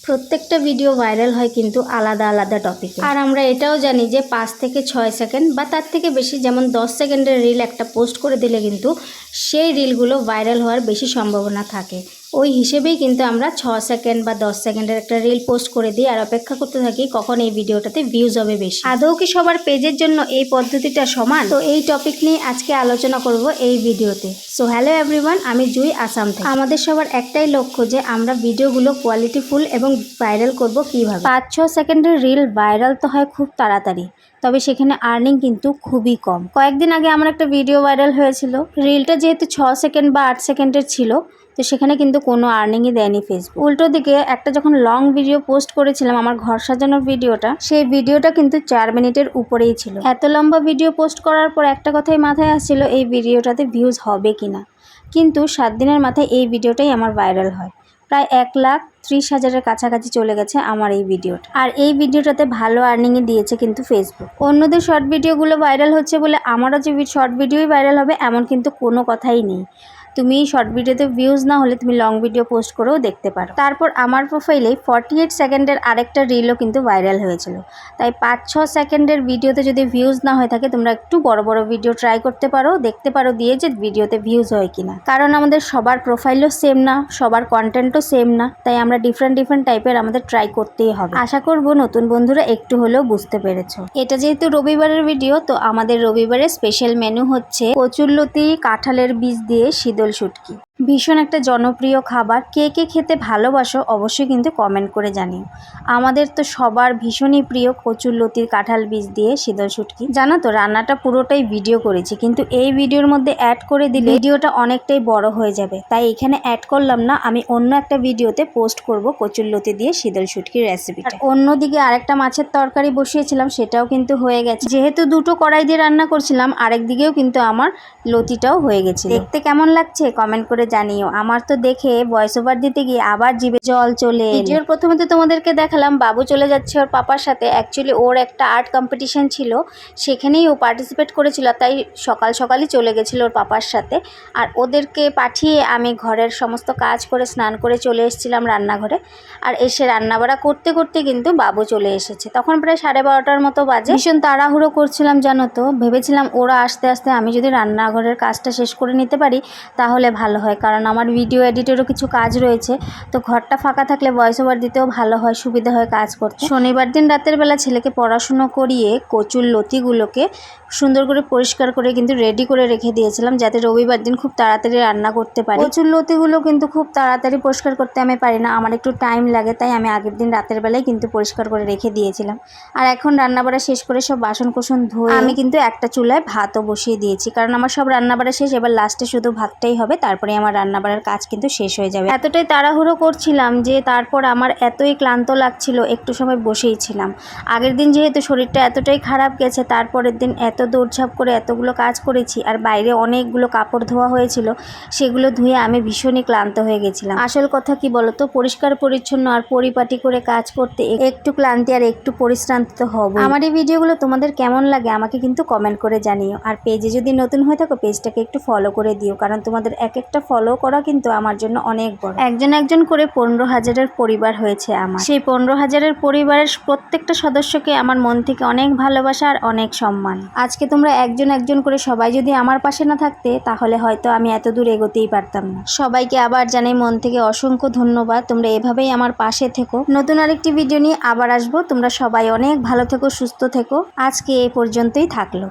প্রত্যেকটা video viral হয় কিন্তু আলাদা আলাদা টপিকে। আর আমরা এটাও জানি যে 5 থেকে 6 সেকেন্ড বা তার থেকে বেশি, যেমন 10 সেকেন্ডের রিল একটা পোস্ট করে দিলে কিন্তু সেই রিলগুলো ভাইরাল হওয়ার বেশি সম্ভাবনা থাকে। ওই হিসেবেই কিন্তু আমরা 6 সেকেন্ড বা 10 সেকেন্ডের একটা রিল পোস্ট করে দিই আর অপেক্ষা করতে থাকি কখন এই ভিডিওটাতে ভিউজ হবে বেশি। আদৌ কি সবার পেজের জন্য এই পদ্ধতিটা সমান? তো এই টপিক নিয়ে আজকে আলোচনা করব এই ভিডিওতে। সো হ্যালো এভরিওয়ান, আমি জুই, আসাম থেকে। আমাদের সবার একটাই লক্ষ্য যে আমরা ভিডিওগুলো কোয়ালিটিফুল এবং ভাইরাল করব কিভাবে। 5-6 সেকেন্ডের রিল ভাইরাল তো হয় খুব তাড়াতাড়ি, তবে সেখানে আর্নিং কিন্তু খুবই কম। কয়েকদিন আগে আমার একটা ভিডিও ভাইরাল হয়েছিল। রিলটা যেহেতু 6 সেকেন্ড বা 8 সেকেন্ডের ছিল, তো সেখানে কিন্তু কোনো আর্নিংই দেয়নি ফেসবুক। উল্টো দিকে একটা যখন লং ভিডিও পোস্ট করেছিলাম, আমার ঘর সাজানোর ভিডিওটা, সেই ভিডিওটা কিন্তু 4 মিনিটের উপরেই ছিল। এত লম্বা ভিডিও পোস্ট করার পর একটা কথাই মাথায় আসছিল, এই ভিডিওটাতে ভিউজ হবে কিনা। কিন্তু 7 দিনের মাথায় এই ভিডিওটাই আমার ভাইরাল হয়। প্রায় 1,30,000-এর কাছাকাছি চলে গেছে আমার এই ভিডিওটা। আর এই ভিডিওটাতে ভালো আর্নিংই দিয়েছে কিন্তু ফেসবুক। অন্যদের শর্ট ভিডিওগুলো ভাইরাল হচ্ছে বলে আমারও যে শর্ট ভিডিওই ভাইরাল হবে এমন কিন্তু কোনো কথাই নেই। তুমি শর্ট ভিডিওতে ভিউজ না হলে তুমি লং ভিডিও পোস্ট করেও দেখতে পারো। তারপর আমার প্রোফাইলে 48 সেকেন্ডের আরেকটা রিলও কিন্তু ভাইরাল হয়েছিল। তাই 5-6 সেকেন্ডের ভিডিওতে যদি ভিউজ না হয়ে থাকে, তোমরা একটু বড় বড় ভিডিও ট্রাই করতে পারো, দেখতে পারো দিয়ে যে ভিডিওতে ভিউজ হয় কিনা। কারণ আমাদের সবার প্রোফাইলও সেম না, সবার কন্টেন্টও সেম না, তাই আমরা ডিফারেন্ট টাইপের আমাদের ট্রাই করতেই হবে। আশা করব নতুন বন্ধুরা একটু হলেও বুঝতে পেরেছো। এটা যেহেতু রবিবারের ভিডিও, তো আমাদের রবিবারের স্পেশাল মেনু হচ্ছে কচুরলতি কাঁঠালের বীজ দিয়ে শীতল শুটকি। ভীষণ একটা জনপ্রিয় খাবার। কে কে খেতে ভালোবাসো অবশ্যই কিন্তু কমেন্ট করে জানিও। আমাদের তো সবার ভীষণই প্রিয় কচুরলতির কাঁঠাল বীজ দিয়ে শীতল শুটকি। জানো তো, রান্নাটা পুরোটাই ভিডিও করেছি, কিন্তু এই ভিডিওর মধ্যে অ্যাড করে দিলে ভিডিওটা অনেকটাই বড় হয়ে যাবে, তাই এখানে অ্যাড করলাম না। আমি অন্য একটা ভিডিওতে পোস্ট করব কচুরলতি দিয়ে শীতল শুটকির রেসিপিটা। অন্যদিকে আরেকটা মাছের তরকারি বসিয়েছিলাম, সেটাও কিন্তু হয়ে গেছে। যেহেতু দুটো কড়াই দিয়ে রান্না করছিলাম, আরেক দিকেও কিন্তু আমার লতিটাও হয়ে গেছে। দেখতে কেমন লাগছে কমেন্ট করে জানিও। আমার তো দেখে ভয়েস ওভার দিতে গিয়ে আবার জিভে জল চলে এলো। ভিডিওর প্রথমে তো তোমাদেরকে দেখালাম বাবু চলে যাচ্ছে ওর পাপার সাথে। অ্যাকচুয়ালি ওর একটা আর্ট কম্পিটিশন ছিল, সেখানেই ও পার্টিসিপেট করেছিল, তাই সকালই চলে গেছিল ওর পাপার সাথে। আর ওদেরকে পাঠিয়ে আমি ঘরের সমস্ত কাজ করে স্নান করে চলে এসেছিলাম রান্নাঘরে। আর এসে রান্নাবাড়া করতে করতে কিন্তু বাবু চলে এসেছে। তখন প্রায় 12:30টার মতো বাজে। ভীষণ তাড়াহুড়ো করছিলাম জানো তো। ভেবেছিলাম ওরা আস্তে আস্তে আমি যদি রান্নাঘরের কাজটা শেষ করে নিতে পারি তাহলে ভালো হয়, কারণ আমার ভিডিও এডিটেরও কিছু কাজ রয়েছে। তো ঘরটা ফাঁকা থাকলে ভয়েস ওভার দিতেও ভালো হয়, সুবিধা হয় কাজ করতে। শনিবার দিন রাতের বেলা ছেলেকে পড়াশুনো করিয়ে কচুর লতিগুলোকে সুন্দর করে পরিষ্কার করে কিন্তু রেডি করে রেখে দিয়েছিলাম, যাতে রবিবার দিন খুব তাড়াতাড়ি রান্না করতে পারি। কচুর লতিগুলো কিন্তু খুব তাড়াতাড়ি পরিষ্কার করতে আমি পারি না, আমার একটু টাইম লাগে, তাই আমি আগের দিন রাতের বেলায় কিন্তু পরিষ্কার করে রেখে দিয়েছিলাম। আর এখন রান্নাবাড়া শেষ করে সব বাসন ধুয়ে আমি কিন্তু একটা চুলায় ভাতও বসিয়ে দিয়েছি, কারণ আমার সব রান্নাবাড়া শেষ। এবার লাস্টে শুধু ভাতটাই হবে, তারপরে আমার রান্নাবাড়ার কাজ কিন্তু শেষ হয়ে যাবে। এতটাই তাড়াহুড়ো করছিলাম যে তারপর আমার এতই ক্লান্ত লাগছিল, একটু সময় বসেই ছিলাম। আগের দিন যেহেতু শরীরটা এতটাই খারাপ গেছে, তারপরের দিন এত দৌড়ঝাঁপ করে এতগুলো কাজ করেছি, আর বাইরে অনেকগুলো কাপড় ধোয়া হয়েছিল, সেগুলো ধুয়ে আমি ভীষণই ক্লান্ত হয়ে গেছিলাম। আসল কথা কি বলতো, পরিষ্কার পরিচ্ছন্ন আর পরিপাটি করে কাজ করতে একটু ক্লান্তি আর একটু পরিশ্রান্ত তো হবে। আমার এই ভিডিওগুলো তোমাদের কেমন লাগে আমাকে কিন্তু কমেন্ট করে জানিও। আর পেজে যদি নতুন হয়ে থাকো, পেজটাকে একটু ফলো করে দিও, কারণ তোমাদের এক একটা ফলো করা কিন্তু আমার জন্য অনেক বড়। একজন করে 15,000-এর পরিবার হয়েছে আমার। সেই 15,000-এর পরিবারের প্রত্যেকটা সদস্যকে আমার মন থেকে অনেক ভালোবাসা আর অনেক সম্মান। আজকে তোমরা একজন করে সবাই যদি আমার পাশে না থাকতে, তাহলে হয়তো আমি এত দূর এগোতেই পারতাম না। সবাইকে আবার জানাই মন থেকে অসংখ্য ধন্যবাদ। তোমরা এভাবেই আমার পাশে থেকো। নতুন আরেকটি ভিডিও নিয়ে আবার আসবো। তোমরা সবাই অনেক ভালো থেকো, সুস্থ থেকো। আজকে এই পর্যন্তই থাকলো।